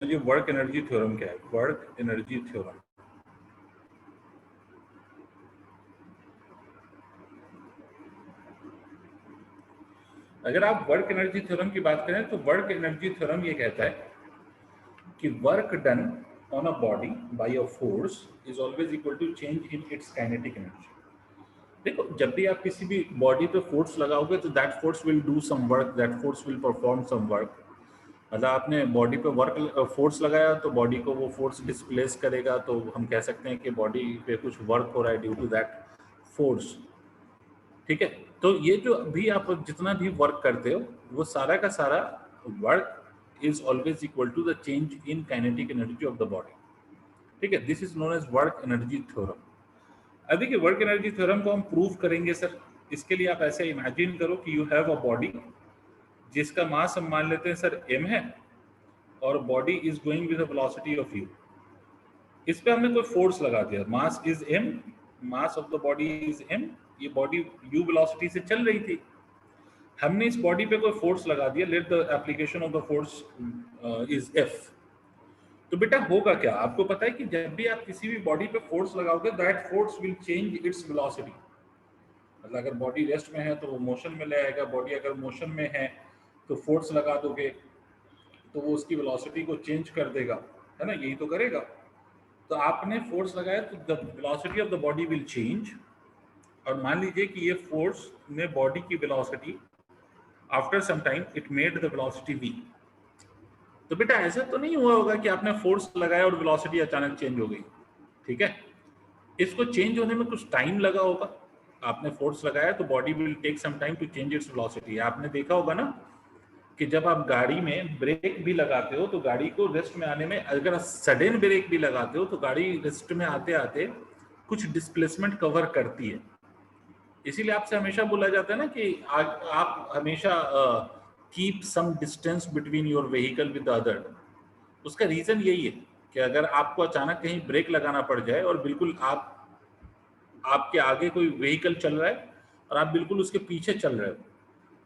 ये work energy theorem क्या है? वर्क एनर्जी थ्योरम अगर आप वर्क एनर्जी थ्योरम की बात करें तो वर्क एनर्जी थ्योरम ये कहता है कि work done on a body by a force is always equal to change in its kinetic energy. देखो, जब भी आप किसी भी बॉडी पे फोर्स लगाओगे तो that force will do some work, that force will perform some work. मतलब आपने बॉडी पे वर्क फोर्स लगाया तो बॉडी को वो फोर्स डिस्प्लेस करेगा, तो हम कह सकते हैं कि बॉडी पे कुछ वर्क हो रहा है ड्यू टू दैट फोर्स। ठीक है, तो ये जो भी आप जितना भी वर्क करते हो वो सारा का सारा work is always equal to the change in kinetic energy of the body. ठीक है, this is known as work energy theorem. अब देखिए, वर्क एनर्जी थ्योरम को हम प्रूव करेंगे सर। इसके लिए आप ऐसे इमेजिन करो कि यू हैव अ बॉडी जिसका मास हम मान लेते हैं सर m है, और body is going with the velocity of u। इस पे हमने कोई फोर्स लगा दिया, mass is m, mass of the body is m, ये बॉडी u वेलोसिटी से चल रही थी। हमने इस बॉडी पे कोई फोर्स लगा दिया, let the application of the force is f। तो बेटा होगा क्या? आपको पता है कि जब भी आप किसी भी बॉडी पे फोर्स लगाओगे that force will change its velocity. मतलब अगर बॉडी रेस्ट में है तो वो मोशन में लाएगा, बॉडी अगर मोशन में है तो फोर्स लगा दोगे तो वो उसकी वेलोसिटी को चेंज कर देगा, है ना? यही तो करेगा। तो आपने फोर्स लगाया तो the velocity of the body will change, और मान लीजिए कि ये फोर्स ने बॉडी की velocity after some time it made the velocity v। तो बेटा ऐसा तो नहीं हुआ होगा कि आपने फोर्स लगाया और वेलोसिटी अचानक चेंज हो गई। ठीक है, इसको चेंज होने में कुछ टाइम लगा होगा। आपने फोर्स लगाया तो body will take some time to change its velocity. आपने देखा होगा ना कि जब आप गाड़ी में ब्रेक भी लगाते हो तो गाड़ी को रेस्ट में आने में, अगर सडन ब्रेक भी लगाते हो तो गाड़ी रेस्ट में आते आते कुछ डिस्प्लेसमेंट कवर करती है। इसीलिए आपसे हमेशा बोला जाता है ना कि आप हमेशा keep some distance between your vehicle with other. उसका रीजन यही है कि अगर आपको अचानक कहीं ब्रेक लगाना पड़ जाए और बिल्कुल आपके आगे कोई व्हीकल चल रहा है और आप बिल्कुल उसके पीछे चल रहे हो,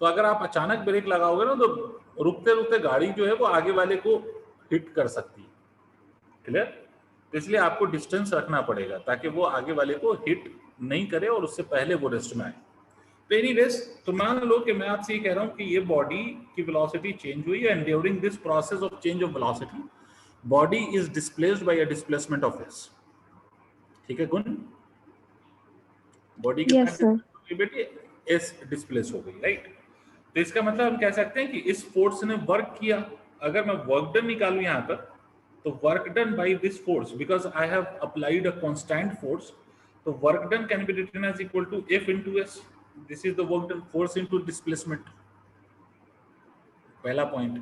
तो अगर आप अचानक ब्रेक लगाओगे ना तो रुकते रुकते गाड़ी जो है वो आगे वाले को हिट कर सकती है। क्लियर? तो इसलिए आपको डिस्टेंस रखना पड़ेगा ताकि वो आगे वाले को हिट नहीं करे और उससे पहले वो रेस्ट में आए। तो एनीवेज, तो मान लो कि मैं आपसे ये कह रहा हूँ कि ये बॉडी की वेलोसिटी चेंज हुई है, and during this process of change of velocity body is displaced bye a displacement of S. ठीक है गुण? बॉडी कितना डिस्प्लेस हो गई बेटी? एस डिस्प्लेस हो गई, राइट? तो इसका मतलब हम कह सकते हैं कि इस फोर्स ने वर्क किया। अगर मैं वर्क डन निकालूं यहाँ पर, तो work done by this force, because I have applied a constant force, तो work done can be written as equal to F into S. This is the work done, force into displacement. पहला point.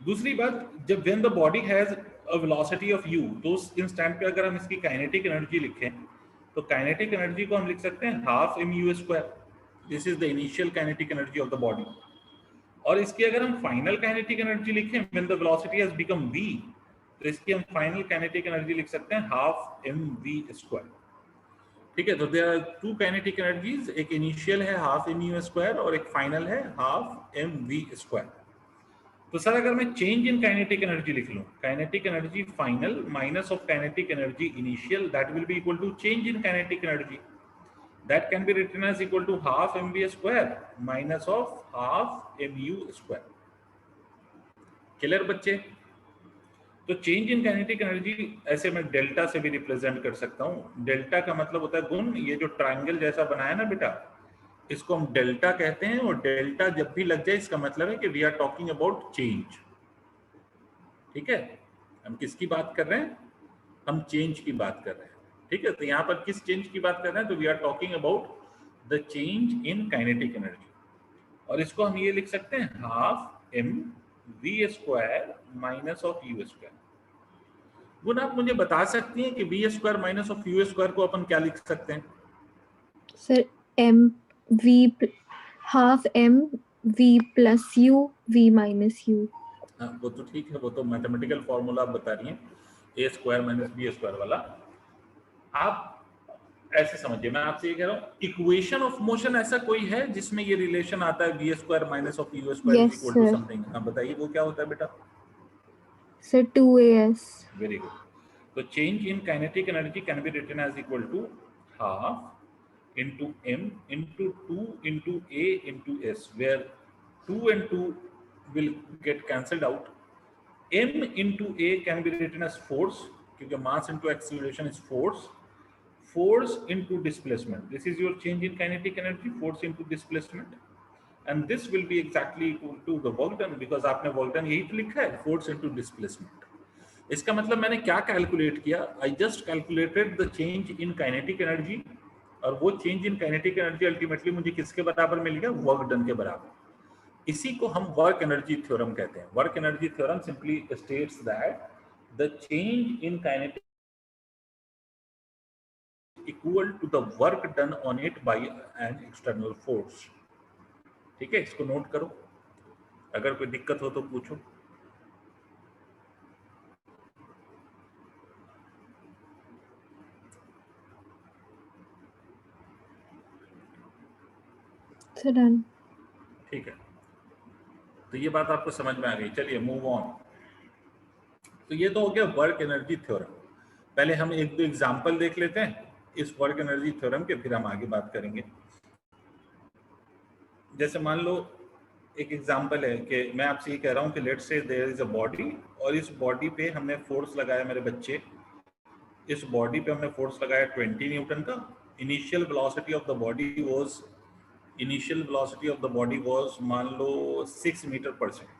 दूसरी बात, जब when the body has a velocity of u, तो उस instant पे अगर हम इसकी काइनेटिक एनर्जी लिखें तो काइनेटिक एनर्जी को हम लिख सकते हैं half mu square. This is the initial kinetic energy of the body. और इसकी अगर हम फाइनल काइनेटिक एनर्जी लिखें when the velocity has become v, तो इसकी हम फाइनल काइनेटिक एनर्जी लिख सकते हैं हाफ mv स्क्वायर। ठीक है, तो there are two kinetic energies, एक इनिशियल है हाफ mu स्क्वायर और एक फाइनल है हाफ mv स्क्वायर। तो सर अगर मैं चेंज इन काइनेटिक एनर्जी लिख लूं, kinetic energy final minus of kinetic energy initial, that will be equal to change in kinetic energy, that can be written as equal to half mv square minus of half mu square। Clear बच्चे? तो change in kinetic energy ऐसे मैं delta से भी represent कर सकता हूं। Delta का मतलब होता है गुण। ये जो ट्रायंगल जैसा बनाया ना बेटा, इसको हम डेल्टा कहते हैं, और डेल्टा जब भी लग जाए इसका मतलब है कि we are talking about change. ठीक है, हम किसकी बात कर रहे हैं? हम चेंज की बात कर रहे हैं। ठीक है, तो यहाँ पर किस चेंज की बात कर रहे हैं? तो we are talking about the change in kinetic energy. और इसको हम ये लिख सकते हैं half m v square minus of u square. गुण आप मुझे बता सकती हैं कि v square minus of u square को अपन क्या लिख सकते हैं? Sir m v half m v plus u v minus u. हाँ, वो तो ठीक है, वो तो मैथमेटिकल फॉर्मूला आप बता रही हैं, ए स्क्वायर माइनस बी स्क्वायर वाला। आप ऐसे समझिए, मैं आपसे ये कह रहा हूँ, इक्वेशन ऑफ मोशन ऐसा कोई है जिसमें ये रिलेशन आता है v square minus of u square is equal to something? हाँ बताइए, वो क्या होता है बेटा? Sir, 2as. Very good. So change in kinetic energy can be written as equal to half into m into 2 into a into s, where 2 and 2 will get cancelled out. m into a can be written as force, because mass into acceleration is force. Force into displacement, this is your change in kinetic energy, force into displacement, and this will be exactly equal to the work done, because आपने work done यही तो लिखा है, force into displacement. इसका मतलब मैंने क्या calculate किया, I just calculated the change in kinetic energy, और वो change in kinetic energy ultimately मुझे किसके बराबर मिल गया, वर्क डन के बराबर। इसी को हम वर्क एनर्जी थ्योरम कहते हैं। Work energy theorem simply states that the change in kinetic equal to the work done on it by an external force. ठीक है, इसको नोट करो, अगर कोई दिक्कत हो तो पूछो। Sir, done. ठीक है, तो ये बात आपको समझ में आ गई। चलिए मूव ऑन। तो ये तो हो गया वर्क एनर्जी थ्योरम। पहले हम एक दो एग्जांपल देख लेते हैं इस वर्क एनर्जी थ्योरम के, फिर हम आगे बात करेंगे। जैसे मान लो एक एग्जांपल है कि मैं आपसे ये कह रहा हूँ कि let's say there is a body, और इस बॉडी पे हमने फोर्स लगाया, मेरे बच्चे, इस बॉडी पे हमने फोर्स लगाया 20 न्यूटन का। Initial velocity of the body was मान लो 6 मीटर पर सेकेंड।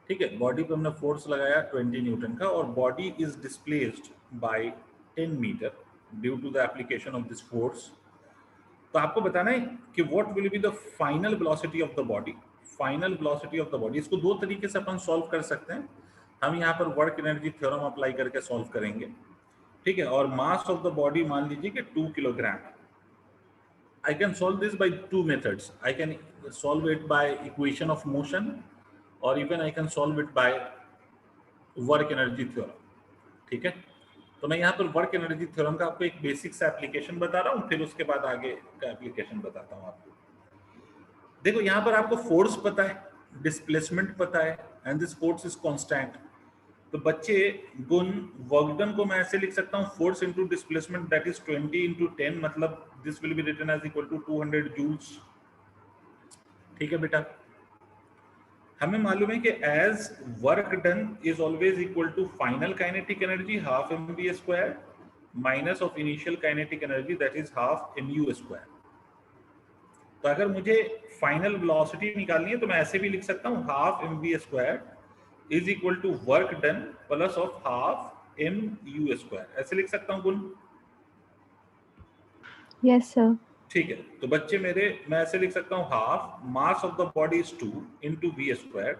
ठीक है, बॉडी पे हमने फोर्स लगाया 20 न्यूटन का, और body is displaced by 10 metre due to the application of this force. तो आपको बताना है कि what will be the final velocity of the body. Final velocity of the body, इसको दो तरीके से अपन सॉल्व कर सकते हैं। हम यहाँ पर वर्क एनर्जी थ्योरम अप्लाई करके सॉल्व करेंगे। ठीक है, और मास ऑफ द बॉडी मान लीजिए कि 2 kilogram. I can solve this by two methods. I can solve it by equation of motion, or even I can solve it by work energy theorem. ठीक है, तो मैं यहाँ पर वर्क एनर्जी थ्योरम का आपको एक बेसिक सा एप्लीकेशन बता रहा हूँ, फिर उसके बाद आगे का एप्लीकेशन बताता हूँ आपको। देखो यहाँ पर आपको फोर्स पता है, डिस्प्लेसमेंट पता है, and this force is constant. तो बच्चे गुण वर्क डन को मैं ऐसे लिख सकता हूँ, force into displacement that is 20 into 10, मतलब this will be written as equal to 200 joules. ठीक है बेटा, हमें मालूम है कि as work done is always equal to final kinetic energy half mv square minus of initial kinetic energy that is half mu square. तो अगर मुझे फाइनल वेलोसिटी निकालनी है तो मैं ऐसे भी लिख सकता हूँ, half mv square is equal to work done plus of half mu square. ऐसे लिख सकता हूँ गुण? Yes, sir. ठीक है, तो बच्चे मेरे, मैं ऐसे लिख सकता हूँ, half mass of the body is 2 into v square.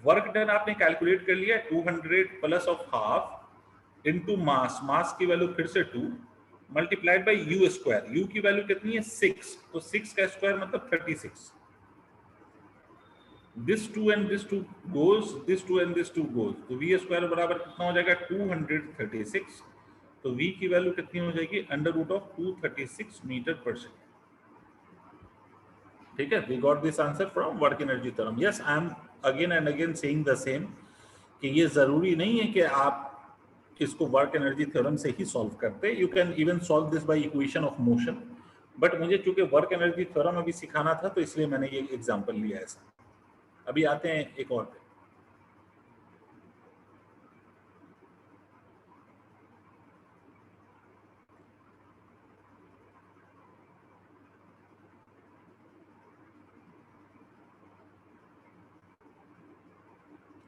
Work done आपने कैलकुलेट कर लिया 200 plus of half into mass, mass की वैल्यू फिर से 2 multiplied by u square. u की वैल्यू कितनी है 6, तो 6 का स्क्वायर मतलब 36। this 2 and this 2 goes, this 2 and this 2 goes, तो v स्क्वायर बराबर कितना हो जाएगा 236। तो v की वैल्यू कितनी हो जाएगी, अंडर रूट ऑफ 236 मीटर पर सेकेंड। ठीक है, we got this answer from work energy theorem. Yes, I am again and again saying the same कि ये जरूरी नहीं है कि आप इसको वर्क एनर्जी थ्योरम से ही सॉल्व करते, you can even solve this by equation of motion, but मुझे चूंकि वर्क एनर्जी थ्योरम अभी सिखाना था तो इसलिए मैंने ये एग्जांपल लिया ऐसा। अभी आते हैं एक और पे।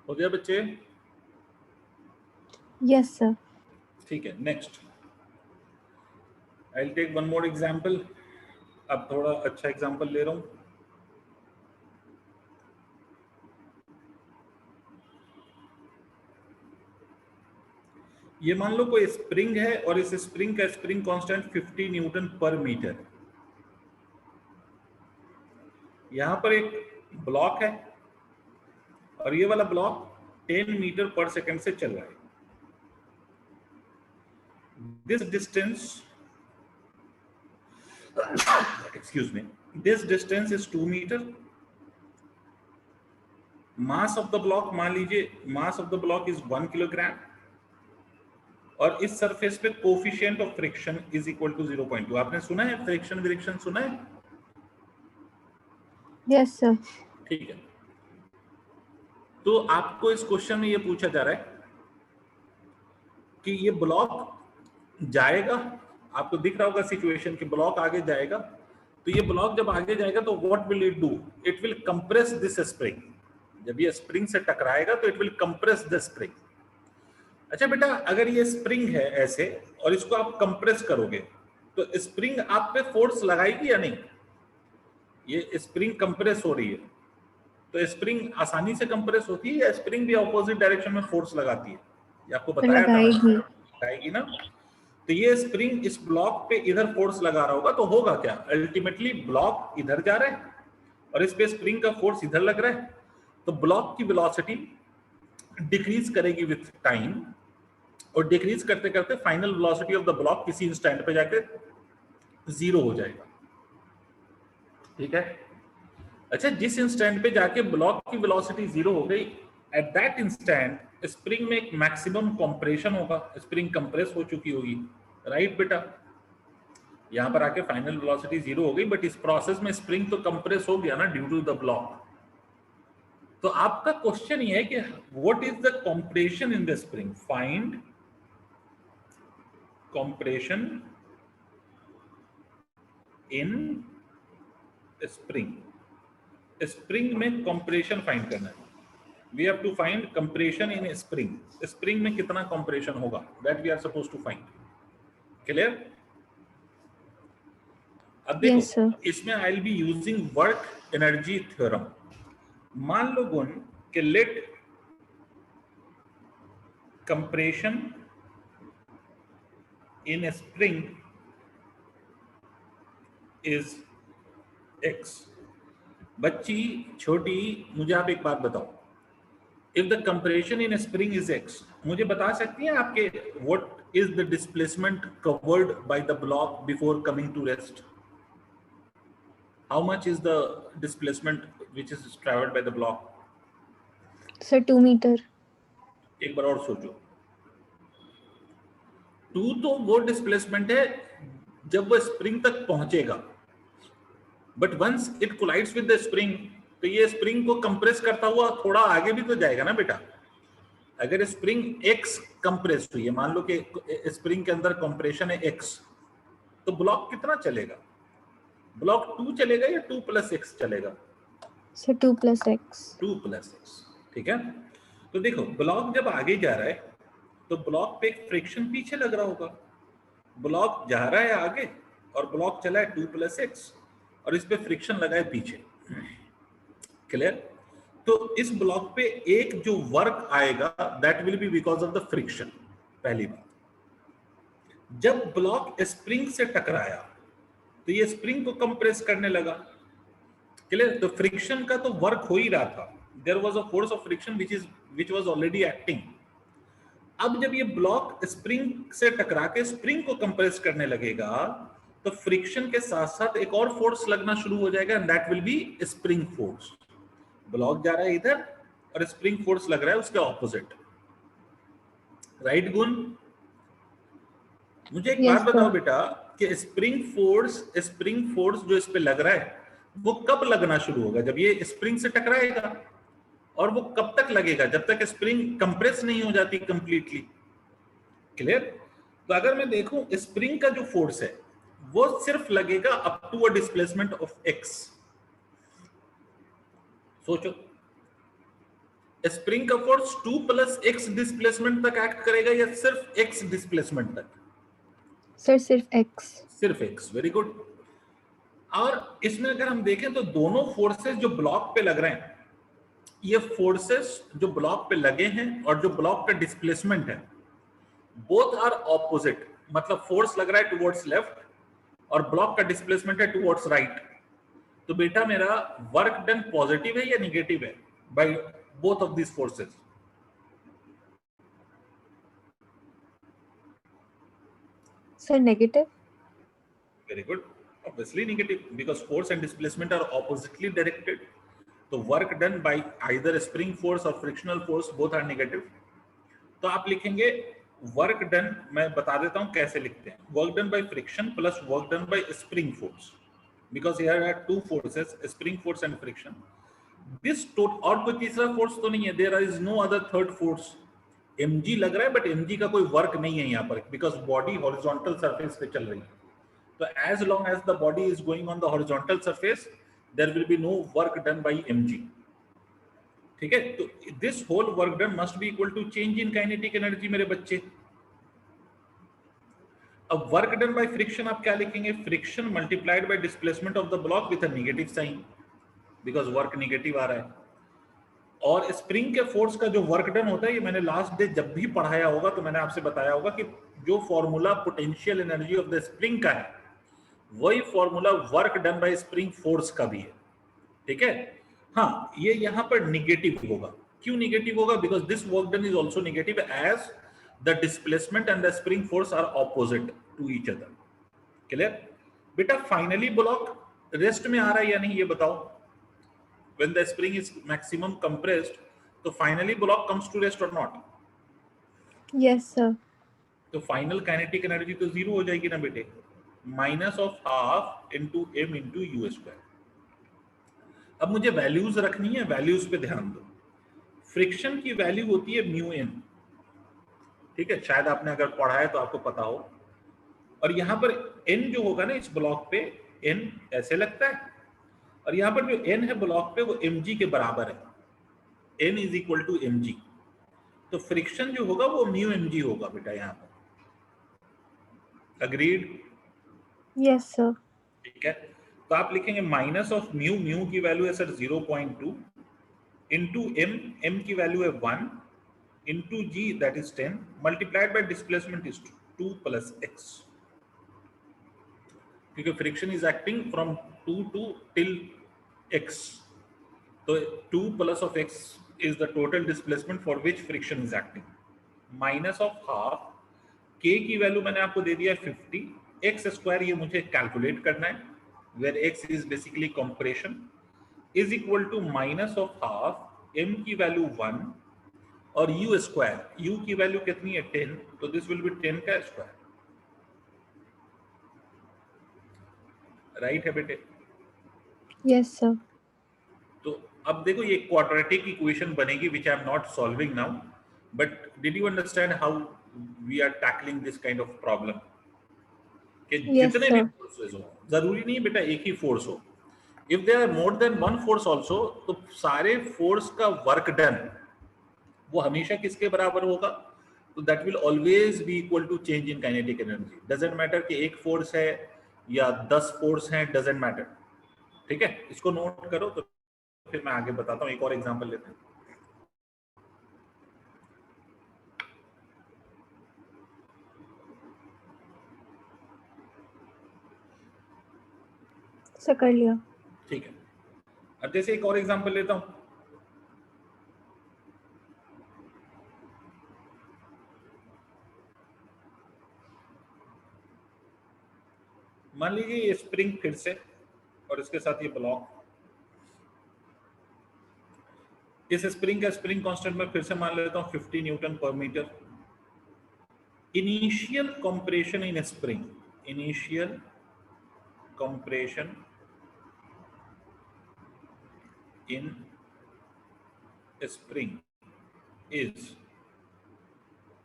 हो गया बच्चे? Yes, sir. ठीक है, next I will take one more example. अब थोड़ा अच्छा एग्जांपल ले रहा हूं। ये मान लो कोई स्प्रिंग है और इस स्प्रिंग का spring constant 50 newton per metre. यहां पर एक ब्लॉक है और ये वाला ब्लॉक 10 मीटर पर सेकंड से चल रहा है। This distance, excuse me, this distance is 2 meter mass of the block, मान लीजिए mass of the block is 1 kilogram, और इस सरफेस पे coefficient of friction is equal to 0.2। आपने सुना है फ्रिक्शन विरिक्शन सुना है? Yes sir. ठीक है, तो आपको इस क्वेश्चन में ये पूछा जा रहा है कि ये ब्लॉक जाएगा, आपको दिख रहा होगा सिचुएशन कि ब्लॉक आगे जाएगा, तो ये ब्लॉक जब आगे जाएगा तो what will it do? It will compress this spring. जब ये स्प्रिंग से टकराएगा तो it will compress the spring. अच्छा बेटा, अगर ये स्प्रिंग है ऐसे और इसको आप कंप्रेस करोगे तो स्प्रिंग आप पे फोर्स लगाएगी या नहीं? ये स्प्रिंग कंप्रेस हो रही है, तो स्प्रिंग आसानी से कंप्रेस होती है या स्प्रिंग भी ऑपोजिट डायरेक्शन में फोर्स लगाती है? ये आपको बताया था मैंने, लगाएगी ना। तो ये स्प्रिंग इस ब्लॉक पे इधर फोर्स लगा रहा होगा, तो होगा क्या? अल्टीमेटली ब्लॉक इधर जा रहा है और इस पे स्प्रिंग का फोर्स इधर लग रहा है, तो ब्लॉक की वेलोसिटी डिक्रीज करेगी विथ टाइम, और डिक्रीज करते करते final velocity of the block किसी इंस्टेंट पे जाके 0 हो जाएगा। ठीक है, अच्छा जिस इंस्टेंट पे जाके ब्लॉक की वेलोसिटी 0 हो गई, एट दैट इंस्टेंट स्प्रिंग में एक मैक्सिमम कंप्रेशन होगा, स्प्रिंग कंप्रेस हो चुकी होगी, राइट बेटा? यहां पर आके फाइनल वेलोसिटी 0 हो गई, बट इस प्रोसेस में स्प्रिंग तो कंप्रेस हो गया ना ड्यू टू द ब्लॉक। तो आपका क्वेश्चन ये है कि what is the compression in the spring? Find compression in spring. Spring में कंप्रेशन फाइंड करना है। We have to find compression in spring. Spring में कितना कंप्रेशन होगा, that we are suppose to find. Clear? अब देखो, यस सर। इसमें I will be using work energy theorem. मान लो गुण कि let compression in spring is x। बच्ची छोटी, मुझे आप एक बात बताओ, if the compression in spring is x, मुझे बता सकती हैं आपके what is the displacement covered by the block before coming to rest? How much is the displacement which is travelled by the block? Sir 2 metre. एक बार और सोचो, 2 तो वो डिस्प्लेसमेंट है जब वो स्प्रिंग तक पहुंचेगा, but once it collides with the spring, तो ये स्प्रिंग को कंप्रेस करता हुआ थोड़ा आगे भी तो जाएगा ना बेटा। अगर स्प्रिंग x कंप्रेस हुई है, मान लो कि स्प्रिंग के अंदर कंप्रेशन है x, तो ब्लॉक कितना चलेगा? ब्लॉक 2 चलेगा या 2 + x चलेगा? Sir 2 + x। 2 + x। ठीक है, तो देखो ब्लॉक जब आगे जा रहा है तो ब्लॉक पे एक फ्रिक्शन पीछे लग रहा होगा। ब्लॉक जा रहा है आगे और ब्लॉक चला है 2 + x, और इस पे फ्रिक्शन लगा है पीछे। क्लियर? तो इस ब्लॉक पे एक जो वर्क आएगा that will B because of the friction. पहली बात, जब ब्लॉक स्प्रिंग से टकराया तो ये स्प्रिंग को कंप्रेस करने लगा। क्लियर? तो फ्रिक्शन का तो वर्क हो ही रहा था, there was a force of friction which was already acting. अब जब ये ब्लॉक स्प्रिंग से टकरा के स्प्रिंग को कंप्रेस करने लगेगा, तो फ्रिक्शन के साथ साथ एक और फोर्स लगना शुरू हो जाएगा, and that will B spring force. Block जा रहा है इधर और स्प्रिंग फोर्स लग रहा है उसके ऑपोजिट, राइट गुण? मुझे एक बात बताओ बेटा कि स्प्रिंग फोर्स जो इस पे लग रहा है वो कब लगना शुरू होगा? जब ये स्प्रिंग से टकराएगा। और वो कब तक लगेगा? जब तक स्प्रिंग कंप्रेस नहीं हो जाती कंप्लीटली। क्लियर? तो अगर मैं देखूं स्प्रिंग का जो फोर्स है वो सिर्फ लगेगा up to a displacement of x। सोचो, स्प्रिंग का फोर्स 2 + x डिस्प्लेसमेंट तक एक्ट करेगा या सिर्फ x डिस्प्लेसमेंट तक? सर सिर्फ x। सिर्फ x। Very good. और इसमें अगर हम देखें तो दोनों फोर्सेस जो ब्लॉक पे लग रहे हैं, ये फोर्सेस जो ब्लॉक पे लगे हैं और जो ब्लॉक का डिस्प्लेसमेंट है, बोथ आर ऑपोजिट। मतलब फोर्स लग रहा है टुवर्ड्स लेफ्ट और ब्लॉक का डिस्प्लेसमेंट है टुवर्ड्स राइट। तो बेटा मेरा वर्क डन पॉजिटिव है या निगेटिव है by both of this forces? Sir negative. Very good, obviously negative, because force and displacement are oppositely directed. तो work done by either spring force और frictional force both are negative. तो आप लिखेंगे work done, मैं बता देता हूं कैसे लिखते हैं, work done by friction plus work done by spring force, because here are two forces, spring force and friction. This और कोई तीसरा फोर्स तो नहीं है, there is no other third force. mg लग रहा है बट mg का कोई वर्क नहीं है यहाँ पर, बिकॉज बॉडी हॉरिजॉन्टल सरफेस पे चल रही है। तो as long as the body is going on the horizontal surface, there will be no work done by mg। ठीक है, तो this whole work done must be equal to change in kinetic energy मेरे बच्चे। अब work done by friction आप क्या लिखेंगे, friction multiplied by displacement of the block with a negative sign, because work negative आ रहा है। और स्प्रिंग के फोर्स का जो वर्क डन होता है, ये मैंने लास्ट डे जब भी पढ़ाया होगा तो मैंने आपसे बताया होगा कि जो formula potential energy of the spring का है, वही formula work done by spring force का भी है। ठीक है, हाँ ये यहाँ पर निगेटिव होगा। क्यों निगेटिव होगा? Because this work done is also negative as the displacement and the spring force are opposite to each other. Clear बेटा? फाइनली ब्लॉक रेस्ट में आ रहा है या नहीं ये बताओ। when the spring is maximum compressed, तो finally block comes to rest or not? Yes, sir. तो फाइनल काइनेटिक एनर्जी तो जीरो हो जाएगी ना बेटे, minus of half into m into u square. अब मुझे वैल्यूज रखनी है, वैल्यूज पे ध्यान दो। फ्रिक्शन की वैल्यू होती है म्यू एन, ठीक है, शायद आपने अगर पढ़ा है तो आपको पता हो। और यहां पर एन जो होगा ना इस ब्लॉक पे, एन ऐसे लगता है, और यहां पर जो एन है ब्लॉक पे वो mg के बराबर है, n is equal to mg। तो फ्रिक्शन जो होगा वो म्यू mg होगा बेटा यहां पर। अग्रीड? Yes, sir. ठीक है, तो आप लिखेंगे माइनस ऑफ म्यू, म्यू की वैल्यू है सर 0.2 इंटू एम, एम की वैल्यू है 1 into G that is 10 multiplied by displacement is 2 plus X, क्योंकि friction is acting from 2 to till x, तो 2 plus of x is the total displacement for which friction is acting, minus of half, k की value मैंने आपको दे दिया 50, x square ये मुझे calculate करना है, where x is basically compression, is equal to minus of half, m की value 1 और u स्क्वायर, u की वैल्यू कितनी है 10, तो दिस विल बी 10 का स्क्वायर। राइट है बेटे? Yes, sir. तो अब देखो ये क्वाड्रेटिक इक्वेशन बनेगी which I am not solving now, but did you understand how we are tackling this kind of problem? कि Yes, जितने भी sir. फोर्सेस हो, जरूरी नहीं बेटा एक ही फोर्स हो, if there are more than one force also, तो सारे फोर्स का वर्क डन वो हमेशा किसके बराबर होगा? तो that will always be equal to change in kinetic energy. Doesn't matter कि एक फोर्स है या 10 फोर्स हैं, डजंट मैटर। ठीक है, इसको नोट करो, तो फिर मैं आगे बताता हूं। एक और एग्जांपल लेते हैं। सर कर लिया। ठीक है, अब जैसे एक और एग्जांपल लेता हूं। मान लीजिए ये स्प्रिंग फिर से, और इसके साथ ये ब्लॉक। इस स्प्रिंग का स्प्रिंग कांस्टेंट में फिर से मान लेता हूं 50 newton per metre. Initial compression in spring, initial compression in spring is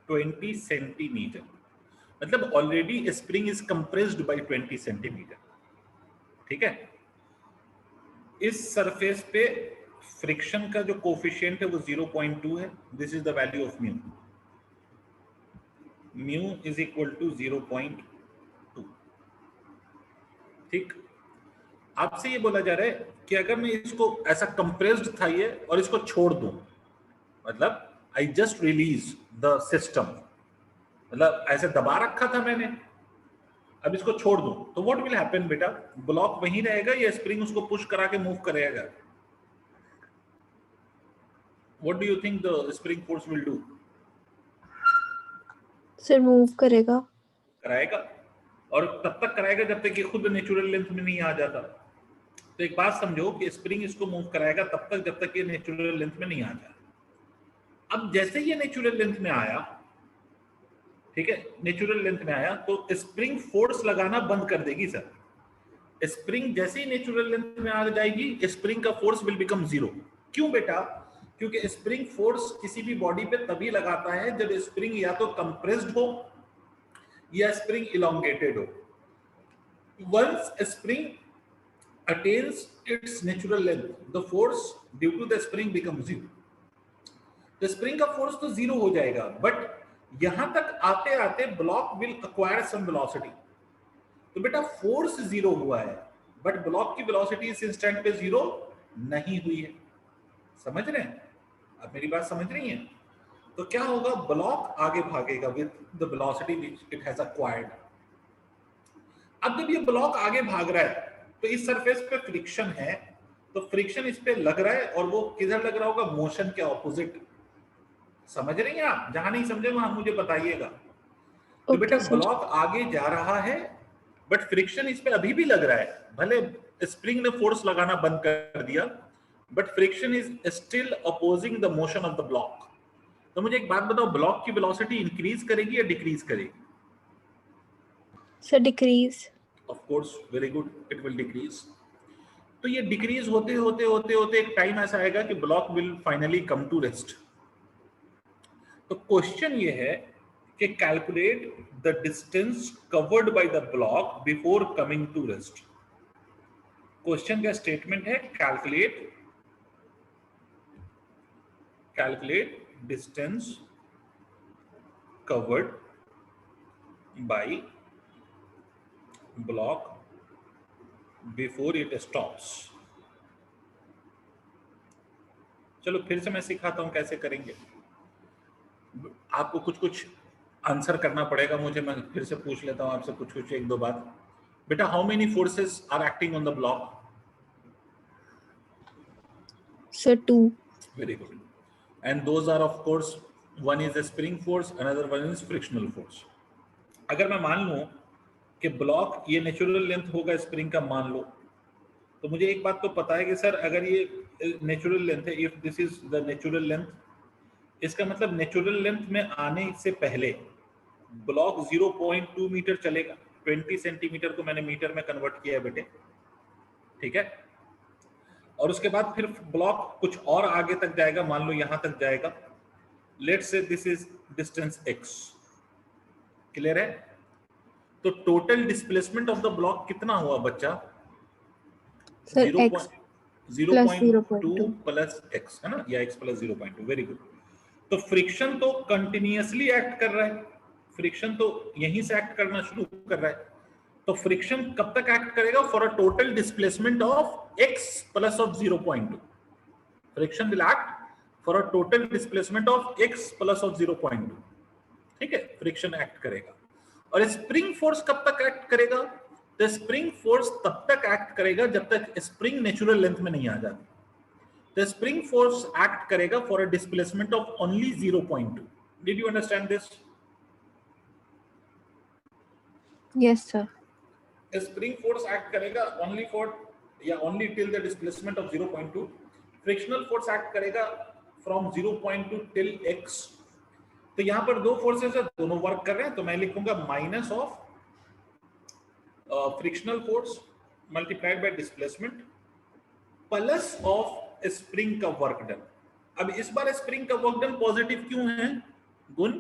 20 centimetre, मतलब already spring is compressed by 20 centimetre. ठीक है, इस सरफेस पे फ्रिक्शन का जो कोफिशिएंट है वो 0.2 है। This is the value of mu, mu is equal to 0.2। ठीक, आपसे ये बोला जा रहा है कि अगर मैं इसको ऐसा कंप्रेस्ड था ये और इसको छोड़ दूं, मतलब I just release the system, मतलब ऐसे दबा रखा था मैंने, अब इसको छोड़ दूं तो व्हाट विल हैपन बेटा? ब्लॉक वहीं रहेगा या स्प्रिंग उसको पुश करा के मूव करेगा? What do you think the spring force will do? Sir move करेगा। कराएगा, और तब तक कराएगा जब तक कि खुद नेचुरल लेंथ में नहीं आ जाता। तो एक बात समझो कि स्प्रिंग इसको मूव कराएगा तब तक जब तक ये नेचुरल लेंथ में नहीं आ जाए। अब जैसे ये नेचुरल लेंथ में आया, ठीक है, नेचुरल लेंथ में आया तो स्प्रिंग फोर्स लगाना बंद कर देगी सर। स्प्रिंग जैसे ही नेचुरल लेंथ में आ जाएगी, स्प्रिंग का फोर्स विल बिकम जीरो। क्यों बेटा? क्योंकि स्प्रिंग फोर्स किसी भी बॉडी पे तभी लगाता है जब स्प्रिंग या तो कंप्रेस्ड हो या स्प्रिंग इलोंगेटेड हो। Once spring attains its natural length, the force due to the spring becomes zero. तो स्प्रिंग का फोर्स तो जीरो हो जाएगा, बट यहां तक आते आते block will acquire some velocity। तो बेटा फोर्स जीरो हुआ है, बट ब्लॉक की वेलोसिटी इस इंस्टेंट पे जीरो नहीं हुई है। समझ रहे हैं आप? मेरी बात समझ रही हैं? तो क्या होगा, ब्लॉक आगे भागेगा with the velocity which it has acquired. अब जब ये ब्लॉक आगे भाग रहा है तो इस सरफेस पे फ्रिक्शन है, तो फ्रिक्शन इस पे लग रहा है, और वो किधर लग रहा होगा? मोशन के ऑपोजिट। समझ रही हैं आप? जहां नहीं समझे वहां मुझे बताइएगा। तो Okay, बेटा sir. ब्लॉक आगे जा रहा है, बट फ्रिक्शन इस पे अभी भी लग रहा है। भले स्प्रिंग ने फोर्स लगाना बंद कर दिया, but friction is still opposing the motion of the block. तो मुझे एक बात बताओ, ब्लॉक की वेलोसिटी इंक्रीज करेगी या डिक्रीज करेगी? Sir, decrease. Of course, very good, it will decrease. तो ये डिक्रीज होते होते होते होते एक टाइम ऐसा आएगा कि block will finally come to rest. तो क्वेश्चन ये है कि calculate the distance covered by the block before coming to rest. Question का स्टेटमेंट है calculate distance covered by block before it stops. चलो फिर से मैं सिखाता हूं कैसे करेंगे। आपको कुछ कुछ आंसर करना पड़ेगा मुझे। मैं फिर से पूछ लेता हूं आपसे कुछ कुछ एक दो बात। बेटा, how many forces are acting on the block? Sir, 2. Very good. And those are, of course, one is a spring force, another one is frictional force. अगर मैं मान लूं कि ब्लॉक ये नेचुरल लेंथ होगा स्प्रिंग का, मान लो, तो मुझे एक बात तो पता है कि सर अगर ये नेचुरल लेंथ है, if this is the natural length, इसका मतलब नेचुरल लेंथ में आने से पहले ब्लॉक 0.2 मीटर चलेगा। 20 सेंटीमीटर को मैंने मीटर में कन्वर्ट किया है बेटे, ठीक है। और उसके बाद फिर ब्लॉक कुछ और आगे तक जाएगा, मान लो यहां तक जाएगा। Let's say this is distance x। Clear है? तो total displacement of the block कितना हुआ बच्चा? Sir, 0. x plus 0.2 plus x, है ना, या x प्लस 0.2। Very good. तो फ्रिक्शन तो कंटिन्यूअसली एक्ट कर रहा है, फ्रिक्शन तो यहीं से एक्ट करना शुरू कर रहा है। तो फ्रिक्शन कब तक एक्ट करेगा? For a total displacement of x plus of 0.2। Friction will act for a total displacement of x plus of 0.2। ठीक है, फ्रिक्शन एक्ट करेगा। और स्प्रिंग फोर्स कब तक एक्ट करेगा? तो स्प्रिंग फोर्स तब तक एक्ट करेगा जब तक स्प्रिंग नेचुरल लेंथ में नहीं आ जाती। तो स्प्रिंग फोर्स एक्ट करेगा for a displacement of only 0.2। Did you understand this? Yes, sir. Spring force act करेगा ओनली फॉर या only till the displacement of 0.2। Frictional force act करेगा फ्रॉम 0.2 टिल x। तो यहां पर दो फोर्सेस है, दोनों वर्क कर रहे हैं, तो मैं लिखूंगा minus of frictional force multiplied by displacement plus of spring का वर्क डन। अब इस बार स्प्रिंग का वर्क डन पॉजिटिव क्यों है गुण?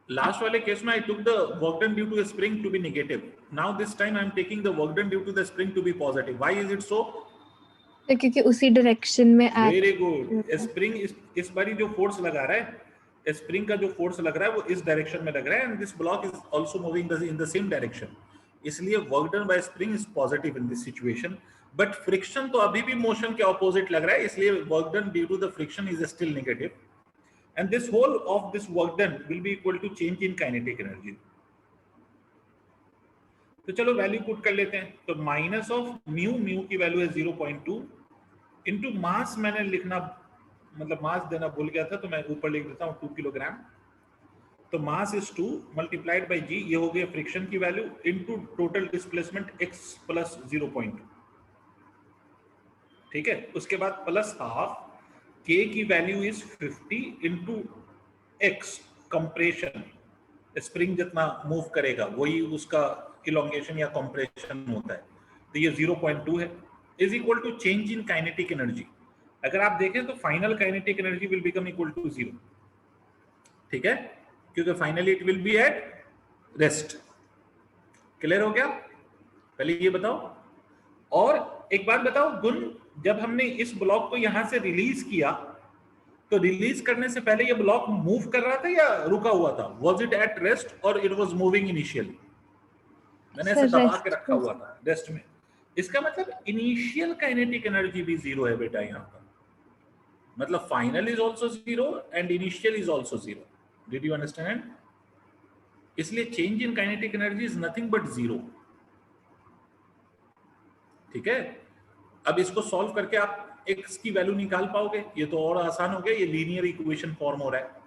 लास्ट वाले केस में I took the work done due to spring to be negative. Now this time I am taking the work done due to the spring to be positive. Why is it so? तो क्योंकि उसी direction में very good. Spring इस बारी जो force लगा रहा है, स्प्रिंग का जो फोर्स लग रहा है वो इस डायरेक्शन में लग रहा है, and this block is also moving in the same direction. इसलिए work done by spring is positive in this situation. But friction तो अभी भी मोशन के ऑपोजिट लग रहा है, इसलिए work done due to the friction is still negative, and this whole of this work done will be equal to change in kinetic energy. तो चलो वैल्यू पुट कर लेते हैं। तो माइनस ऑफ म्यू की वैल्यू है 0.2 इनटू मास। मैंने लिखना मतलब मास देना भूल गया था, तो मैं ऊपर लिख देता हूं 2 किलोग्राम। तो मास इज 2 मल्टीप्लाइड बाई जी, ये हो गया फ्रिक्शन की value into total displacement x plus 0.2, ठीक है। उसके बाद प्लस हाफ k की value is 50 into x compression, spring जितना मूव करेगा वही उसका इलोंगेशन या कंप्रेशन होता है, तो ये 0.2 है, is equal to change in kinetic energy. अगर आप देखें तो final kinetic energy will become equal to 0, ठीक है, क्योंकि finally it will be at rest. Clear हो गया? पहले ये बताओ। और एक बात बताओ गुण, जब हमने इस ब्लॉक को यहां से रिलीज किया तो रिलीज करने से पहले ये ब्लॉक मूव कर रहा था या रुका हुआ था? वॉज इट एट रेस्ट और इट वॉज मूविंग इनिशियली? मैंने ऐसे सर दबा के रेस्ट रखा हुआ था रेस्ट में। इसका मतलब इनिशियल काइनेटिक एनर्जी भी 0 है बेटा यहाँ पर, मतलब final is also 0 and initial is also 0। Did you understand? इसलिए change in kinetic energy is nothing but 0, ठीक है। अब इसको सॉल्व करके आप x की वैल्यू निकाल पाओगे, ये तो और आसान हो गया, ये लीनियर इक्वेशन फॉर्म हो रहा है।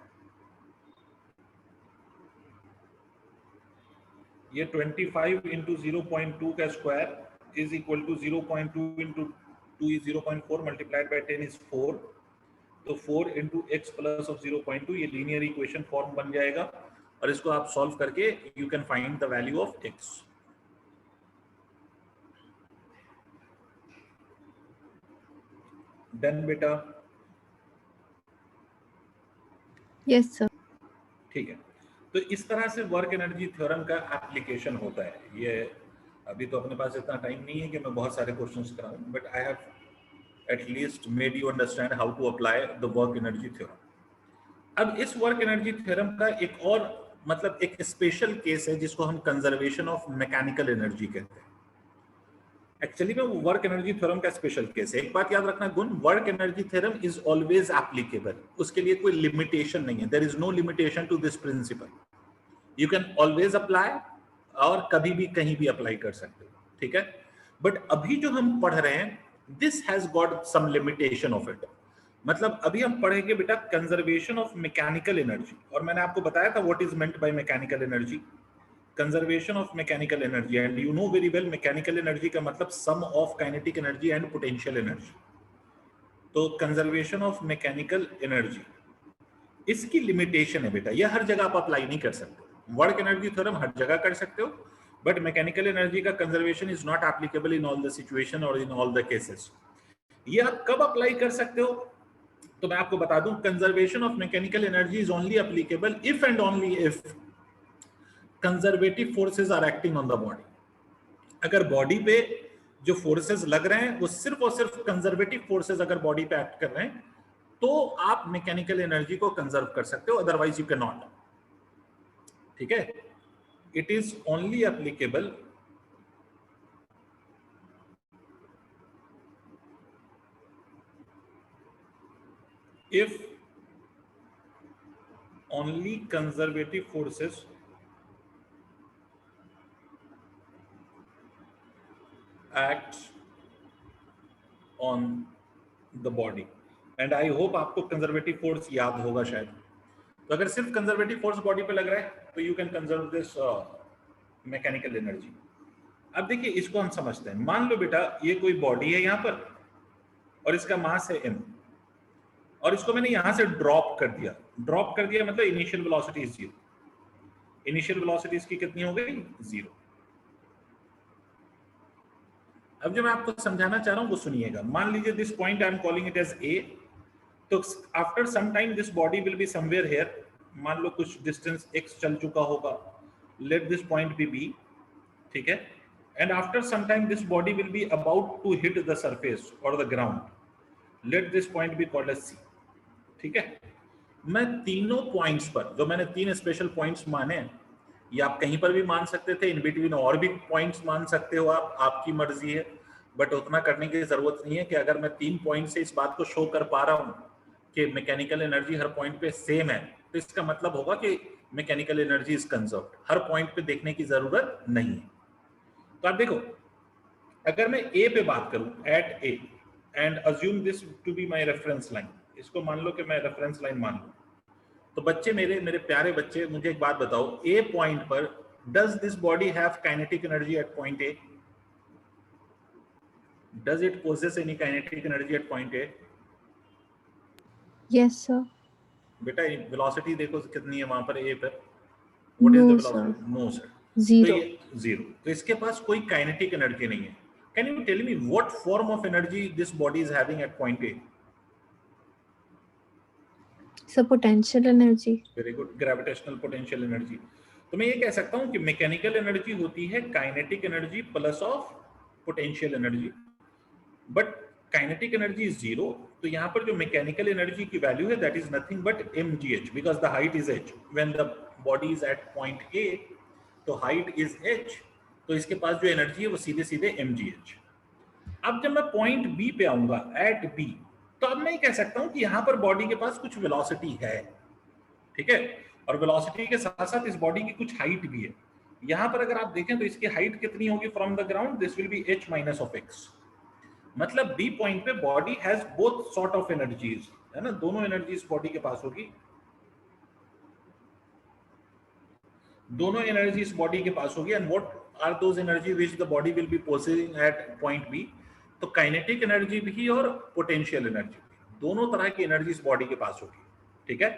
ये 25 इंटू 0.2 का square is equal to 0.2 into 2 is 0.4 multiplied by 10 is 4, तो 4 इंटू एक्स प्लस ऑफ 0.2, ये लीनियर इक्वेशन फॉर्म बन जाएगा और इसको आप सॉल्व करके you can find the value of x। Done बेटा? Yes sir. ठीक है, तो इस तरह से वर्क एनर्जी थ्योरम का एप्लीकेशन होता है। ये अभी तो अपने पास इतना टाइम नहीं है कि मैं बहुत सारे क्वेश्चंस कराऊं, but I have at least made you understand how to apply the work energy theorem. अब इस वर्क एनर्जी थ्योरम का एक और मतलब एक स्पेशल केस है जिसको हम कंजर्वेशन ऑफ मैकेनिकल एनर्जी कहते हैं। एक्चुअली में वो वर्क एनर्जी थ्योरम का स्पेशल केस है। एक बात याद रखना गुण, work energy theorem is always applicable, उसके लिए कोई लिमिटेशन नहीं है, there is no limitation to this principle, you can always apply और कभी भी कहीं भी अप्लाई कर सकते हो, ठीक है। बट अभी जो हम पढ़ रहे हैं this has got some limitation of it, मतलब अभी हम पढ़ेंगे बेटा कंजर्वेशन ऑफ मैकेनिकल एनर्जी, और मैंने आपको बताया था what is meant by mechanical energy, conservation of mechanical energy, and you know very well mechanical energy का मतलब sum of kinetic energy and potential energy. तो कंजर्वेशन ऑफ मैकेनिकल एनर्जी, इसकी limitation है बेटा, यह हर जगह आप अप्लाई नहीं कर सकते। वर्क एनर्जी थ्योरम हर जगह कर सकते हो, बट मैकेनिकल एनर्जी का conservation is not applicable in all the situation और इन ऑल द केसेस। ये आप कब अप्लाई कर सकते हो? तो मैं आपको बता दूं, conservation of mechanical energy is only applicable if and only if conservative forces are acting on the body. अगर बॉडी पे जो फोर्सेस लग रहे हैं वो सिर्फ और सिर्फ कंजर्वेटिव फोर्सेस अगर बॉडी पे एक्ट कर रहे हैं तो आप मैकेनिकल एनर्जी को कंजर्व कर सकते हो, अदरवाइज यू कैन नॉट, ठीक है। It is only applicable if only conservative forces act on the body, and I hope आपको कंजर्वेटिव फोर्स याद होगा शायद। तो अगर सिर्फ कंजर्वेटिव फोर्स बॉडी पे लग रहा है तो you can conserve this mechanical energy. अब देखिए इसको हम समझते हैं, मान लो बेटा ये कोई बॉडी है यहाँ पर और इसका मास है m, और इसको मैंने यहां से ड्रॉप कर दिया। ड्रॉप कर दिया मतलब initial velocity is 0, initial velocity इसकी कितनी हो गई? 0। अब जो मैं आपको समझाना चाह रहा हूं वो सुनिएगा। मान लीजिए this point I am calling it as A, तो after some time this body will be somewhere here, मान लो कुछ डिस्टेंस x चल चुका होगा, let this point be B, ठीक है, and after some time this body will be about to hit the surface और the ground, let this point be called as C, ठीक है। मैं तीनों पॉइंट्स पर, जो मैंने 3 स्पेशल पॉइंट्स माने, ये आप कहीं पर भी मान सकते थे, इन बिटवीन और भी पॉइंट्स मान सकते हो आप, आपकी मर्जी है, बट उतना करने की जरूरत नहीं है कि अगर मैं 3 पॉइंट से इस बात को शो कर पा रहा हूं कि मैकेनिकल एनर्जी हर पॉइंट पे सेम है, तो इसका मतलब होगा कि mechanical energy is conserved. Her point पे देखने की जरूरत नहीं है। तो आप देखो, अगर मैं ए पे बात करूं, at A, and assume this to be my reference line, इसको मान लो कि मैं रेफरेंस लाइन मान लूं, तो बच्चे, मेरे मेरे प्यारे बच्चे, मुझे एक बात बताओ, ए पॉइंट पर does this body have kinetic energy at point A? Does it possess any kinetic energy at point A? Yes, sir. बेटा वेलोसिटी देखो कितनी है वहां पर ए पर, what is the No, velocity? sir. No sir. तो Zero. ये zero, तो इसके पास कोई काइनेटिक एनर्जी नहीं है। Can you tell me what form of energy this body is having at point A? So potential energy. Very good, gravitational potential energy. तो मैं ये कह सकता हूं कि मैकेनिकल एनर्जी होती है kinetic energy plus of potential energy, but kinetic energy is zero. तो यहाँ पर जो मैकेनिकल एनर्जी की वैल्यू है that is nothing but mgh, because the height is h when the body is at point a, तो height is h, तो इसके पास जो एनर्जी है वो सीधे सीधे mgh। अब जब मैं पॉइंट बी पे आऊंगा एट बी, तो अब मैं ये कह सकता हूं कि यहां पर बॉडी के पास कुछ वेलोसिटी है, ठीक है, और वेलोसिटी के साथ साथ इस बॉडी की कुछ हाइट भी है। यहां पर अगर आप देखें तो इसकी हाइट कितनी होगी from the ground? This will B h minus of x। मतलब बी पॉइंट पे body has both sort of energies, है ना, दोनों एनर्जीज बॉडी के पास होगी, दोनों एनर्जीज बॉडी के पास होगी। And what are those energy which the body will be possessing at point B? तो काइनेटिक एनर्जी भी और पोटेंशियल एनर्जी भी, दोनों तरह की एनर्जीज बॉडी के पास होगी, ठीक है।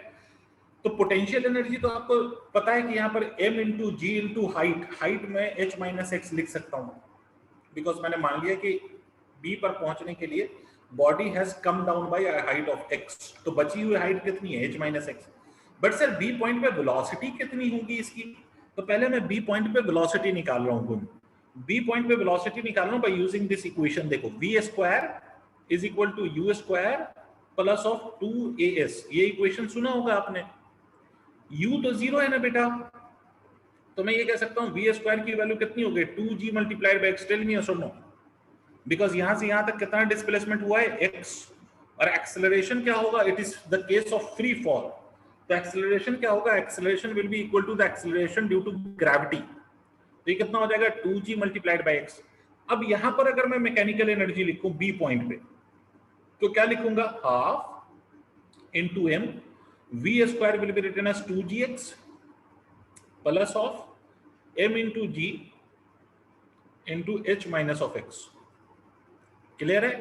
तो पोटेंशियल एनर्जी तो आपको पता है कि यहाँ पर m into g into height, height में h माइनस एक्स लिख सकता हूँ, बिकॉज मैंने मान लिया कि b पर पहुंचने के लिए body has come down by height of x, तो बची हुई हाइट कितनी है? h minus x. But sir B point पे वेलोसिटी कितनी होगी इसकी? तो पहले मैं बी पॉइंट पे वेलोसिटी निकाल रहा हूँ, बी पॉइंट पे वेलोसिटी निकाल रहा हूँ बाय यूजिंग दिस इक्वेशन। देखो v square is equal to u square plus of 2as, ये इक्वेशन सुना होगा आपने। u तो जीरो है ना बेटा, तो मैं ये कह सकता हूँ वी स्क्वायर की वैल्यू कितनी हो गई? 2g multiplied by x. Tell me yes और नो, बिकॉज यहां से यहां तक कितना डिस्प्लेसमेंट हुआ है? x। और एक्सेलरेशन क्या होगा? It is the case of free fall, तो एक्सेलरेशन क्या होगा? Acceleration will be equal to the acceleration due to gravity. तो ये कितना हो जाएगा? 2g multiplied by x. अब यहां पर अगर मैं मैकेनिकल एनर्जी लिखूं बी पॉइंट पे, तो क्या लिखूंगा? Half into m, v square will be written as 2gx plus of m into g into h minus of x। Clear है?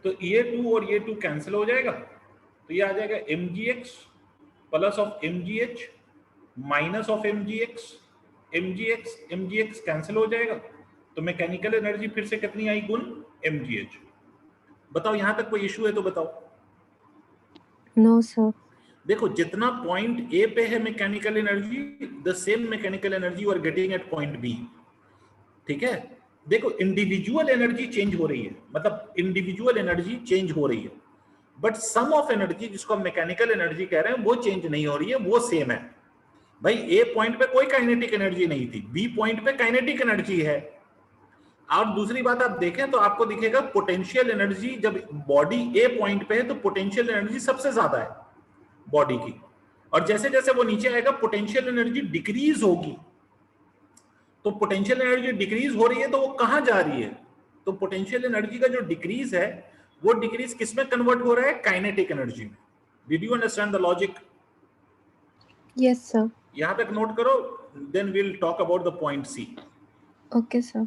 तो ये 2 और ये 2 कैंसिल हो जाएगा, तो ये आ जाएगा mgx plus of mgh minus of mgx, mgx cancel हो जाएगा, तो मैकेनिकल एनर्जी फिर से कितनी आई? गुण mgh। बताओ यहां तक कोई इशू है तो बताओ। No, sir. देखो जितना पॉइंट ए पे है mechanical energy, the same mechanical energy you are getting at point B, ठीक है। देखो इंडिविजुअल एनर्जी चेंज हो रही है, मतलब इंडिविजुअल एनर्जी चेंज हो रही है, बट सम ऑफ एनर्जी जिसको हम मैकेनिकल एनर्जी कह रहे हैं वो चेंज नहीं हो रही है, वो सेम है। भाई ए पॉइंट पे कोई काइनेटिक एनर्जी नहीं थी, बी पॉइंट पे काइनेटिक एनर्जी है। और दूसरी बात आप देखें तो आपको दिखेगा पोटेंशियल एनर्जी, जब बॉडी ए पॉइंट पे है तो पोटेंशियल एनर्जी सबसे ज्यादा है बॉडी की, और जैसे जैसे वो नीचे आएगा पोटेंशियल एनर्जी डिक्रीज होगी। तो पोटेंशियल एनर्जी डिक्रीज हो रही है तो वो कहां जा रही है? तो पोटेंशियल एनर्जी का जो डिक्रीज है वो डिक्रीज किस में कन्वर्ट हो रहा है? काइनेटिक एनर्जी में। Did you understand the logic? Yes, sir. यहां तक नोट करो, then will talk about the point C. Okay, sir.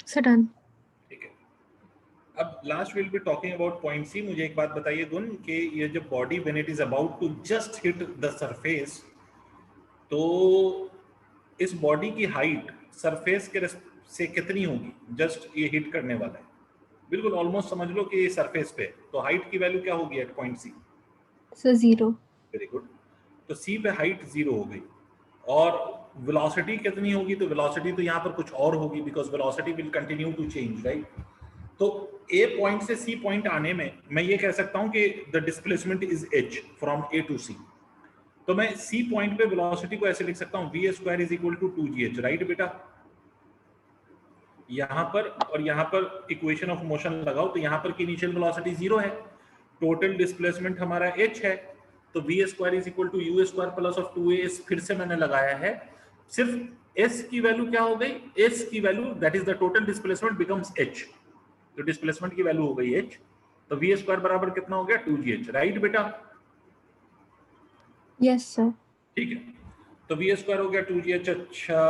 Sir done. ठीक है, अब last will be talking about point C. मुझे एक बात बताइए गुण कि ये जो बॉडी when it is about to just hit the surface, तो इस बॉडी की हाइट सरफेस के से कितनी होगी? जस्ट ये हिट करने वाला है, बिल्कुल ऑलमोस्ट समझ लो कि ये सरफेस पे है, तो हाइट की वैल्यू क्या होगी at point C? Sir 0। Very good. तो सी पे हाइट 0 हो गई, और वेलोसिटी कितनी होगी? तो वेलोसिटी तो यहाँ पर कुछ और होगी, because velocity will continue to change, right? तो ए पॉइंट से सी पॉइंट आने में मैं ये कह सकता हूं कि the displacement is H from A to C. तो मैं सी पॉइंट पे वेलोसिटी को ऐसे लिख सकता हूं, v square is equal to 2gh, right बेटा? यहां पर और यहां पर इक्वेशन ऑफ मोशन लगाओ, तो यहां पर की इनिशियल वेलोसिटी 0 है, टोटल डिस्प्लेसमेंट हमारा h है, तो v square is equal to u square plus of 2a फिर से मैंने लगाया है। सिर्फ s की वैल्यू क्या हो गई? s की value that is the total displacement becomes h, तो डिस्प्लेसमेंट की वैल्यू हो गई h, तो वी स्क्वायर बराबर कितना हो गया? 2gh, राइट बेटा? Yes sir. ठीक है, तो वी स्क्वायर हो गया 2gh। अच्छा,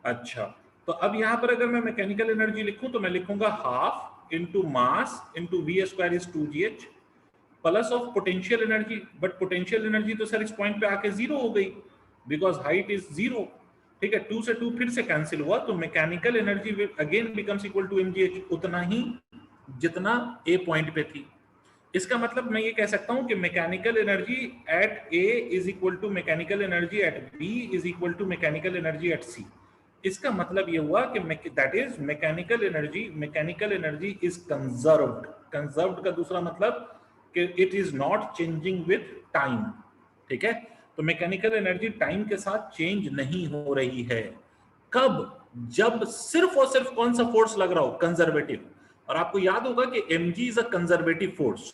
अच्छा, तो अब यहां पर अगर मैं मैकेनिकल एनर्जी लिखूं तो मैं लिखूंगा half into mass into v square is 2gh plus of potential energy. But potential energy तो सर इस पॉइंट पे आके 0 हो गई, बिकॉज हाइट इज 0। ठीक है, 2 से 2 फिर से कैंसिल हुआ, तो mechanical energy again becomes equal to mgh, उतना ही जितना ए पॉइंट पे थी। इसका मतलब मैं ये कह सकता हूं कि mechanical energy at A is equal to mechanical energy at B is equal to mechanical energy at C. इसका मतलब ये हुआ कि that is mechanical energy is conserved. Conserved का दूसरा मतलब कि it is not changing with time. ठीक है, तो मैकेनिकल एनर्जी टाइम के साथ चेंज नहीं हो रही है। कब? जब सिर्फ और सिर्फ कौन सा फोर्स लग रहा हो? कंजर्वेटिव। और आपको याद होगा कि mg is a conservative force.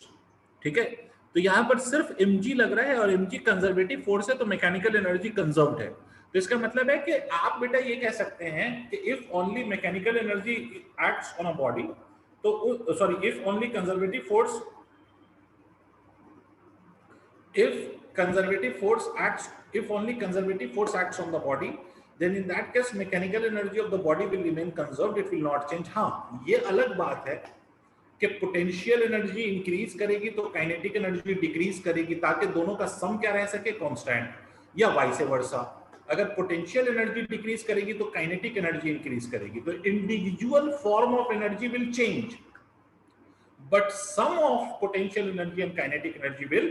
ठीक है, तो यहां पर सिर्फ mg लग रहा है और mg कंजर्वेटिव फोर्स है, तो मैकेनिकल एनर्जी कंजर्व्ड है। तो इसका मतलब है कि आप बेटा ये कह सकते हैं कि if only mechanical energy acts on a body, तो sorry, if only conservative force, if only conservative force acts on the body, then in that case mechanical energy of the body will remain conserved, it will not change। हाँ, ये अलग बात है कि potential energy increase करेगी तो kinetic energy decrease करेगी, ताकि दोनों का सम क्या रह सके? कांस्टेंट, या वाइस वर्सा। अगर पोटेंशियल एनर्जी डिक्रीज करेगी तो काइनेटिक एनर्जी इंक्रीज करेगी, तो individual form of energy will change, but sum of potential energy and kinetic energy will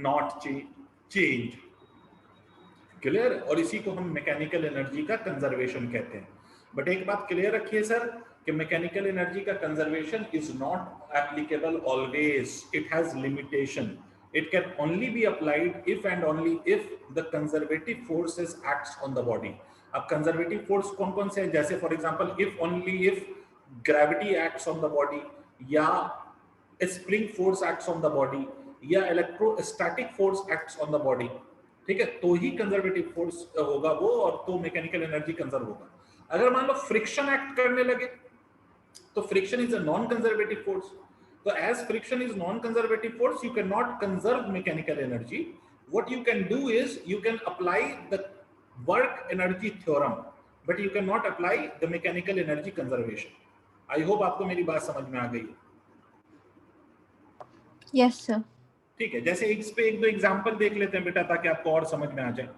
not change। Clear? और इसी को हम मैकेनिकल एनर्जी का कंजर्वेशन कहते हैं। बट एक बात क्लियर रखिए सर कि मैकेनिकल एनर्जी का conservation is not applicable always, it has limitation. It can only be applied if and only if the conservative forces acts on the body. अब conservative force कौन कौन से हैं? जैसे for example if only if gravity acts on the body, या spring force acts on the body, या electrostatic force acts on the body. ठीक है, तो ही कंजर्वेटिव फोर्स होगा वो, और तो मैकेनिकल एनर्जी कंजर्व होगा। अगर मान लो फ्रिक्शन एक्ट करने लगे तो friction is a non conservative force. तो as friction is non conservative force, you can not conserve mechanical energy. What you can do is you can apply the work energy theorem, but you can not apply the mechanical energy conservation. I hope आपको मेरी बात समझ में आ गई है। Yes sir. ठीक है, जैसे इस पे एक दो एग्जांपल देख लेते हैं बेटा, ताकि आपको और समझ में आ जाए।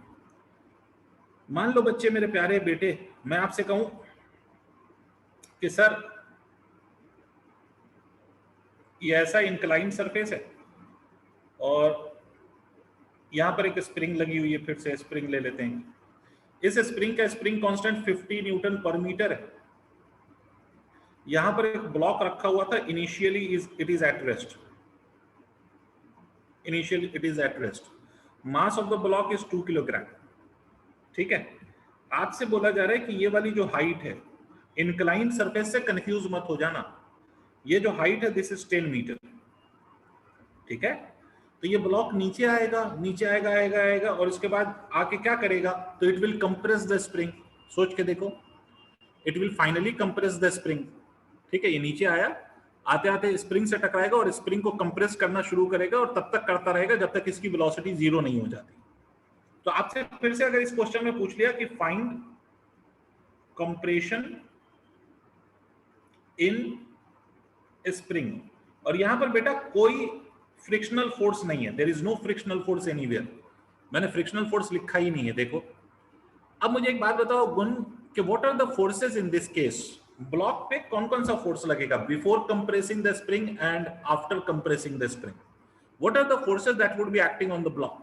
मान लो बच्चे, मेरे प्यारे बेटे, मैं आपसे कहूं कि सर ये ऐसा इंक्लाइन सरफेस है और यहां पर एक स्प्रिंग लगी हुई है, फिर से स्प्रिंग ले लेते हैं। इस स्प्रिंग का spring constant 50 newton per metre है। यहां पर एक ब्लॉक रखा हुआ था, initially it is at rest, initially it is at rest. Mass of the block is 2 kilogram. ठीक है, आपसे बोला जा रहा है कि ये वाली जो हाइट है, इंक्लाइन सरफेस से कंफ्यूज मत हो जाना, ये जो हाइट है दिस इज 10 मीटर। ठीक है, तो ये ब्लॉक नीचे आएगा, नीचे आएगा आएगा आएगा, और इसके बाद आके क्या करेगा? तो it will compress the spring. सोच के देखो, it will finally compress the spring. ठीक है, ये नीचे आया, आते आते स्प्रिंग से टकराएगा और स्प्रिंग को कंप्रेस करना शुरू करेगा, और तब तक करता रहेगा जब तक इसकी वेलोसिटी 0 नहीं हो जाती। तो आपसे फिर से अगर इस क्वेश्चन में पूछ लिया कि फाइंड कंप्रेशन इन स्प्रिंग, और यहां पर बेटा कोई फ्रिक्शनल फोर्स नहीं है, there is no frictional force anywhere, मैंने फ्रिक्शनल फोर्स लिखा ही नहीं है, देखो। अब मुझे एक बात बताओ गुण कि what are the forces in this case, block पे कौन कौन सा फोर्स लगेगा before compressing the spring and after compressing the spring, what are the forces that would be acting on the block?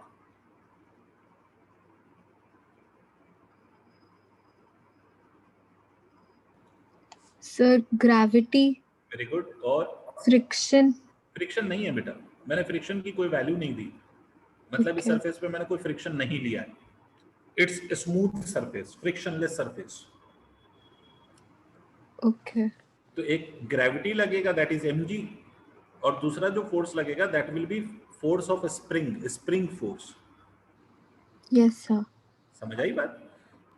Sir gravity, very good. और friction. Friction नहीं है बेटा, मैंने फ्रिक्शन की कोई वैल्यू नहीं दी, मतलब इस ओके सरफेस पे मैंने कोई फ्रिक्शन नहीं लिया है, it's smooth surface, frictionless surface. Okay तो एक ग्रेविटी लगेगा दैट इज mg, और दूसरा जो फोर्स लगेगा that will B force of spring, spring force. Yes sir. समझ आई बात?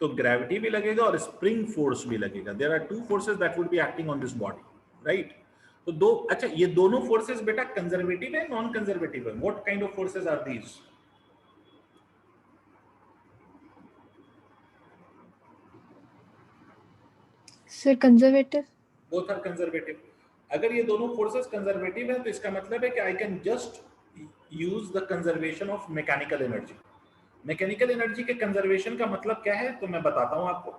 तो ग्रेविटी भी लगेगा और स्प्रिंग फोर्स भी लगेगा, there are two forces that would be acting on this body, right? तो दो, अच्छा ये दोनों फोर्सेस बेटा कंजर्वेटिव है नॉन कंजर्वेटिव है, what kind of forces are these? Sir conservative. Both are conservative. अगर ये दोनों फोर्सेस कंजर्वेटिव है तो इसका मतलब है कि I can just use the conservation of mechanical energy. Mechanical energy के कंजर्वेशन का मतलब क्या है तो मैं बताता हूं आपको।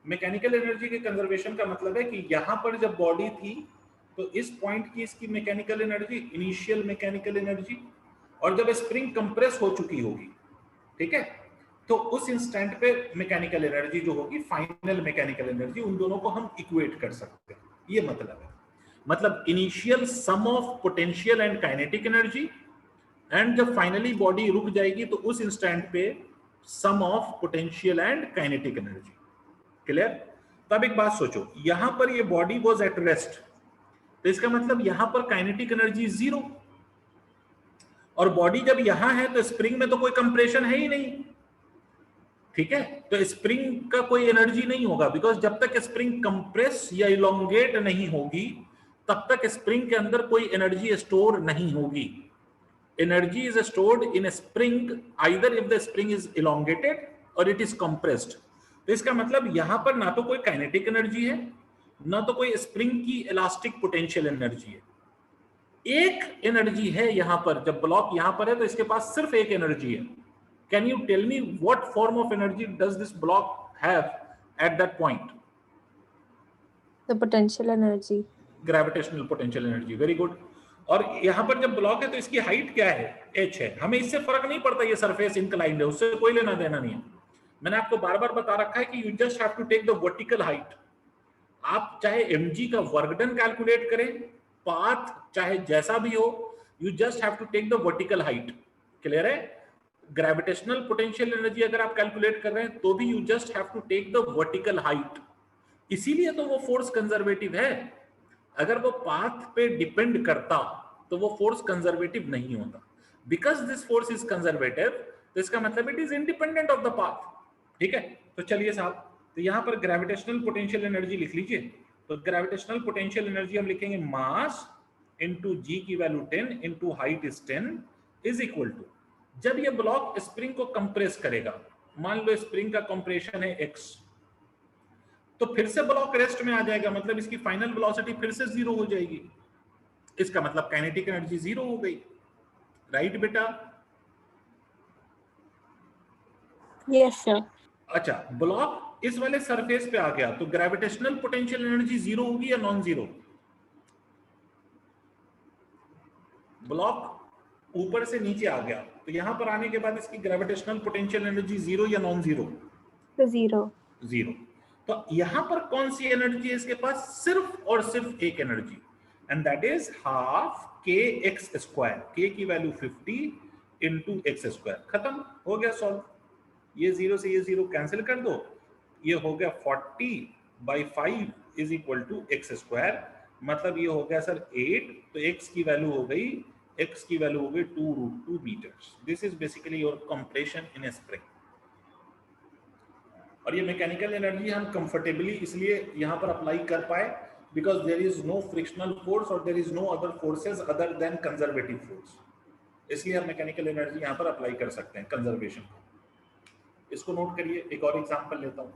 मैकेनिकल एनर्जी के कंजर्वेशन का मतलब है कि यहां पर जब बॉडी थी तो इस पॉइंट की इसकी mechanical energy, initial mechanical energy, और जब स्प्रिंग कंप्रेस हो चुकी होगी, ठीक है, तो उस इंस्टेंट पे मैकेनिकल एनर्जी जो होगी, फाइनल मैकेनिकल एनर्जी, उन दोनों को हम इक्वेट कर सकते हैं। ये मतलब है, मतलब initial sum of potential and kinetic energy, and जब फाइनली बॉडी रुक जाएगी तो उस इंस्टेंट पे sum of potential and kinetic energy. Clear? तब एक बात सोचो, यहां पर ये बॉडी वाज एट रेस्ट, तो इसका मतलब यहां पर काइनेटिक एनर्जी जीरो, और बॉडी जब यहां है तो स्प्रिंग में तो कोई कंप्रेशन है ही नहीं, ठीक है, तो स्प्रिंग का कोई एनर्जी नहीं होगा, बिकॉज जब तक स्प्रिंग कंप्रेस या इलोंगेट नहीं होगी तब तक स्प्रिंग के अंदर कोई एनर्जी स्टोर नहीं होगी। Energy is stored in spring either if the spring is elongated और इट इज कंप्रेस्ड। तो इसका मतलब यहां पर ना तो कोई काइनेटिक एनर्जी है, ना तो कोई स्प्रिंग की इलास्टिक पोटेंशियल एनर्जी है। एक एनर्जी है यहां पर, जब ब्लॉक यहां पर है तो इसके पास सिर्फ एक एनर्जी है। Can you tell me what form of energy does this block have at that point? The potential energy. Gravitational potential energy, very good. और यहां पर जब ब्लॉक है तो इसकी हाइट क्या है? h है। हमें इससे फर्क नहीं पड़ता ये सरफेस इंक्लाइंड है, उससे कोई लेना देना नहीं है। मैंने आपको बार बार बता रखा है कि you just have to take the vertical height. आप चाहे mg का वर्क डन कैलकुलेट करें, पाथ चाहे जैसा भी हो, you just have to take the vertical height. Clear है? ग्रेविटेशनल पोटेंशियल एनर्जी अगर आप कैलकुलेट कर रहे हैं तो भी you just have to take the vertical height. इसीलिए तो वो फोर्स कंजर्वेटिव है। अगर वो पाथ पे डिपेंड करता तो वो फोर्स कंजर्वेटिव नहीं होता। Because this force is conservative, तो इसका मतलब it is independent of the path. ठीक है, तो चलिए साहब, तो यहां पर ग्रेविटेशनल पोटेंशियल एनर्जी लिख लीजिए। तो ग्रेविटेशनल पोटेंशियल एनर्जी हम लिखेंगे मास इंटू जी की value 10 into height is 10 is equal to, जब ये ब्लॉक स्प्रिंग को कंप्रेस करेगा, मान लो स्प्रिंग का कंप्रेशन है x, तो फिर से ब्लॉक रेस्ट में आ जाएगा, मतलब इसकी फाइनल वेलोसिटी फिर से जीरो हो जाएगी। इसका मतलब काइनेटिक एनर्जी जीरो हो गई, राइट बेटा? Yes sir. अच्छा, ब्लॉक इस वाले सरफेस पे आ गया तो ग्रेविटेशनल पोटेंशियल एनर्जी जीरो होगी या नॉन जीरो? ब्लॉक ऊपर से नीचे आ गया तो यहां पर आने के बाद इसकी ग्रेविटेशनल पोटेंशियल एनर्जी जीरो या नॉन जीरो? जीरो। जीरो। तो यहां पर कौन सी एनर्जी है इसके पास? सिर्फ और सिर्फ एक energy, and that is half के एक्स स्क्वायर। के की वैल्यू 50 इंटू एक्स स्क्वायर। खत्म हो गया सॉल्व। ये जीरो से ये जीरो कैंसिल कर दो, ये हो गया 40/5 is equal to x square, मतलब ये हो गया सर 8। तो एक्स की वैल्यू हो गई, एक्स की वैल्यू हो गई 2√2 metres. This is basically your compression in a spring. और ये मैकेनिकल एनर्जी हम कंफर्टेबली इसलिए यहां पर अप्लाई कर पाए because there is no frictional force और there is no other forces other than conservative force, इसलिए हम मैकेनिकल एनर्जी यहां पर अप्लाई कर सकते हैं कंजर्वेशन को। इसको नोट करिए, एक और एग्जांपल लेता हूं।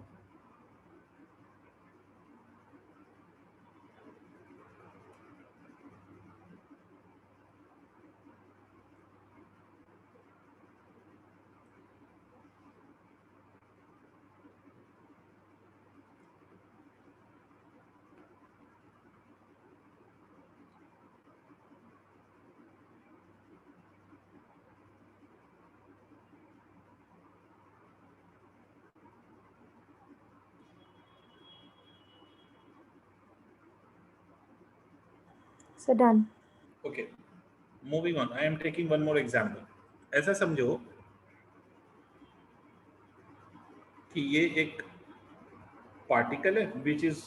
So done. Okay, moving on, I am taking one more example. ऐसा समझो कि ये एक पार्टिकल है which is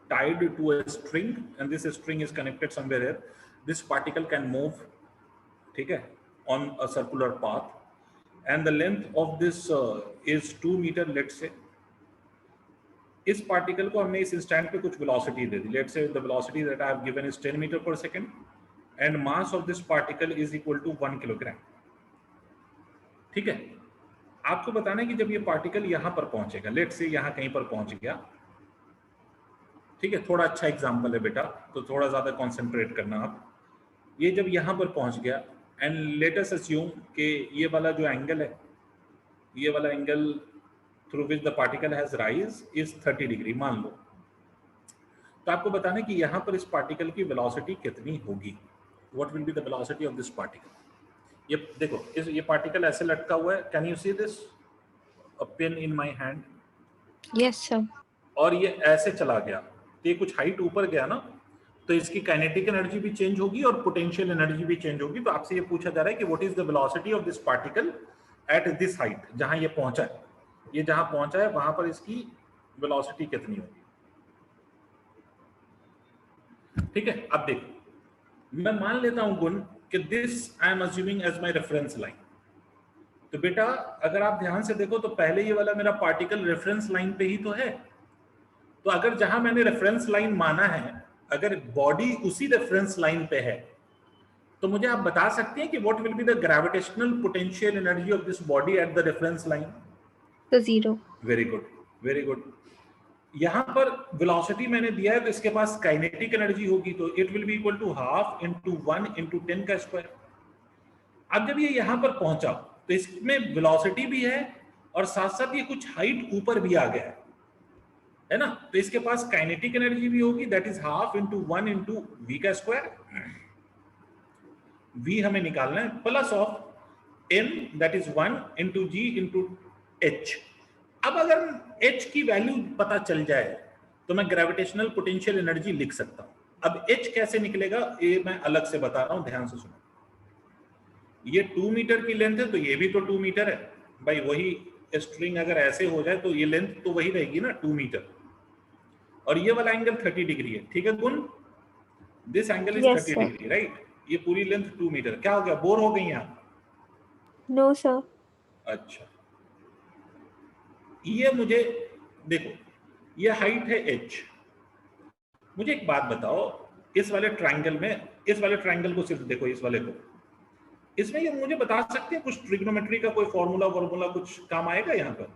tied to a string and this string is connected somewhere here. This particle can move, ठीक है, on a circular path and the length of this is 2 meter, let's say. इस particle को हमने इस instant पे कुछ velocity दे दी, let's say the velocity that I have given is 10 metre per second and mass of this particle is equal to 1 kilogram. ठीक है, आपको बताना है कि जब ये पार्टिकल यहां पर पहुंचेगा, लेट्स से यहां कहीं पर पहुंच गया, ठीक है, थोड़ा अच्छा एग्जांपल है बेटा, तो थोड़ा ज्यादा कंसंट्रेट करना आप। ये जब यहां पर पहुंच गया एंड लेट अस अस्यूम कि ये वाला जो एंगल है, ये वाला angle through which the particle has rise is 30 degree मान लो। तो आपको बताना है कि यहां पर इस पार्टिकल की वेलोसिटी कितनी होगी, what will be the velocity of this particle. ये देखो, ये पार्टिकल ऐसे लटका हुआ है, can you see this, a pain in my hand, Yes, sir. और ये ऐसे चला गया, तो ये कुछ हाइट ऊपर गया ना, तो इसकी काइनेटिक एनर्जी भी चेंज होगी और पोटेंशियल एनर्जी भी चेंज होगी। तो आपसे ये पूछा जा रहा है कि what is the velocity of this particle at this height, जहां ये पहुंचा है, ये जहां पहुंचा है वहां पर इसकी वेलोसिटी कितनी होगी। ठीक है, अब देखो, मैं मान लेता हूं गुण कि this I am assuming as my reference line. तो बेटा अगर आप ध्यान से देखो तो पहले ये वाला मेरा पार्टिकल रेफरेंस लाइन पे ही तो है, तो अगर जहां मैंने रेफरेंस लाइन माना है, अगर बॉडी उसी रेफरेंस लाइन पे है, तो मुझे आप बता सकते हैं कि what will be the gravitational potential energy of this body at the reference line. So 0. Very good, very good. यहां पर वेलोसिटी मैंने दिया है, तो इसके पास काइनेटिक एनर्जी होगी, तो it will be equal to half into 1 into 10 का स्क्वायर। अब जब ये यहां पर पहुंचा तो इसमें वेलोसिटी भी है और साथ साथ ये कुछ हाइट ऊपर भी आ गया है ना, तो इसके पास काइनेटिक एनर्जी भी होगी, that is half into 1 into v का स्क्वायर। वी हमें निकालना है, plus of m that is 1 into g into h. अब अगर एच की वैल्यू पता चल जाए तो मैं ग्रेविटेशनल पोटेंशियल एनर्जी लिख सकता हूं। अब एच कैसे निकलेगा ये मैं अलग से बता रहा हूं, ध्यान से सुनो। ये 2 मीटर की लेंथ है, तो ये भी तो 2 मीटर है भाई, वही स्ट्रिंग अगर ऐसे हो जाए तो ये लेंथ तो वही रहेगी ना, 2 मीटर, और ये वाला एंगल 30 डिग्री है। ठीक है गुण, this angle is 30 degree, right. ये पूरी लेंथ 2 मीटर। क्या हो गया, बोर हो गई आप? No, sir. अच्छा, ये मुझे देखो, ये हाइट है h। मुझे एक बात बताओ, इस वाले ट्रायंगल में, इस वाले ट्रायंगल को सिर्फ देखो, इस वाले को, इसमें ये मुझे बता सकते हैं कुछ ट्रिग्नोमेट्री का कोई फॉर्मूला कुछ काम आएगा यहाँ पर?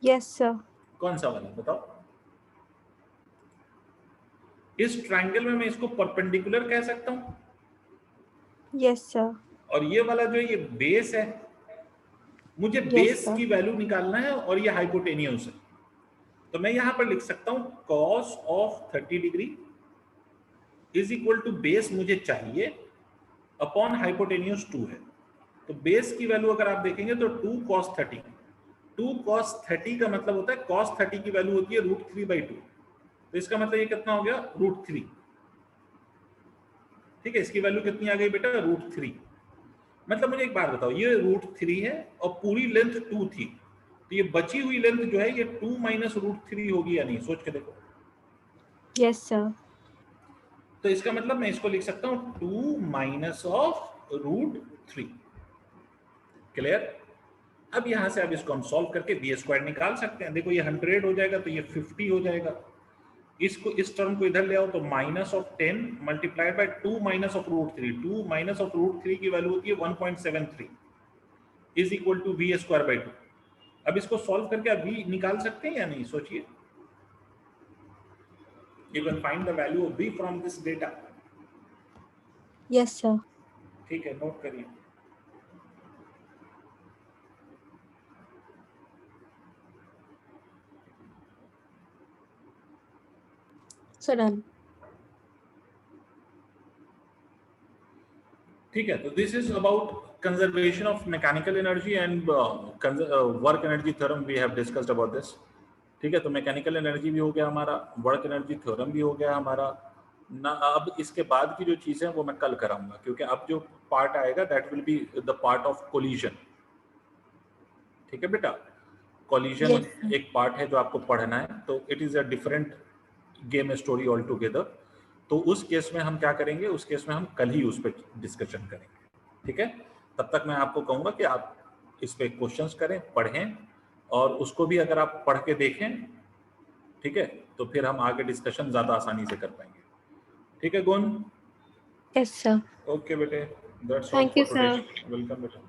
Yes, sir. कौन सा वाला बताओ? इस ट्रायंगल में मैं इसको परपेंडिकुलर कह सकता हूं, Yes, sir. और ये वाला जो ये बेस है, मुझे बेस sir. की वैल्यू निकालना है, और ये हाइपोटेन्यूज है, तो मैं यहां पर लिख सकता हूं cos of 30 degree is equal to base मुझे चाहिए अपॉन हाइपोटेन्यूज 2 है। तो बेस की वैल्यू अगर आप देखेंगे तो 2 cos 30, 2 cos 30 का मतलब होता है, cos 30 की वैल्यू होती है √3/2, तो इसका मतलब ये कितना हो गया, √3। ठीक है, इसकी वैल्यू कितनी आ गई बेटा, √3। मतलब मुझे एक बात बताओ, ये √3 है और पूरी लेंथ 2 थी, तो ये बची हुई लेंथ जो है ये 2 माइनस √3 होगी या नहीं, सोच के देखो। Yes, sir. तो इसका मतलब मैं इसको लिख सकता हूं 2 माइनस ऑफ √3। क्लियर? अब यहां से अब इसको हम सॉल्व करके बी स्क्वायर निकाल सकते हैं। देखो ये 100 हो जाएगा तो ये 50 हो जाएगा, इसको इस टर्म को इधर ले आओ तो minus of 10 multiplied by 2 minus of √3, 2 minus of √3 की वैल्यू होती है 1.73 is equal to v square by 2। अब इसको सॉल्व करके आप v निकाल सकते हैं या नहीं, सोचिए। You can find the value of v from this data. Yes, sir. ठीक है, नोट करिए। So done. ठीक है, तो this is about conservation of mechanical energy and work energy theorem, we have discussed about this. ठीक है, तो mechanical energy भी हो गया हमारा, वर्क एनर्जी थ्योरम भी हो गया हमारा, ना अब इसके बाद की जो चीजें हैं वो मैं कल कराऊंगा, क्योंकि अब जो पार्ट आएगा that will be the part of collision. ठीक है बेटा, कोलिजन Yes, sir. एक पार्ट है जो आपको पढ़ना है, तो it is a different game story all together. तो उस केस में हम क्या करेंगे, उस केस में हम कल ही उस पर डिस्कशन करेंगे। ठीक है, तब तक मैं आपको कहूंगा कि आप इस पे क्वेश्चंस करें, पढ़ें, और उसको भी अगर आप पढ़ के देखें, ठीक है, तो फिर हम आगे डिस्कशन ज्यादा आसानी से कर पाएंगे। ठीक है गुण? Yes, sir. ओके बेटे, that's all Thank you, for today. sir. Welcome बेटा।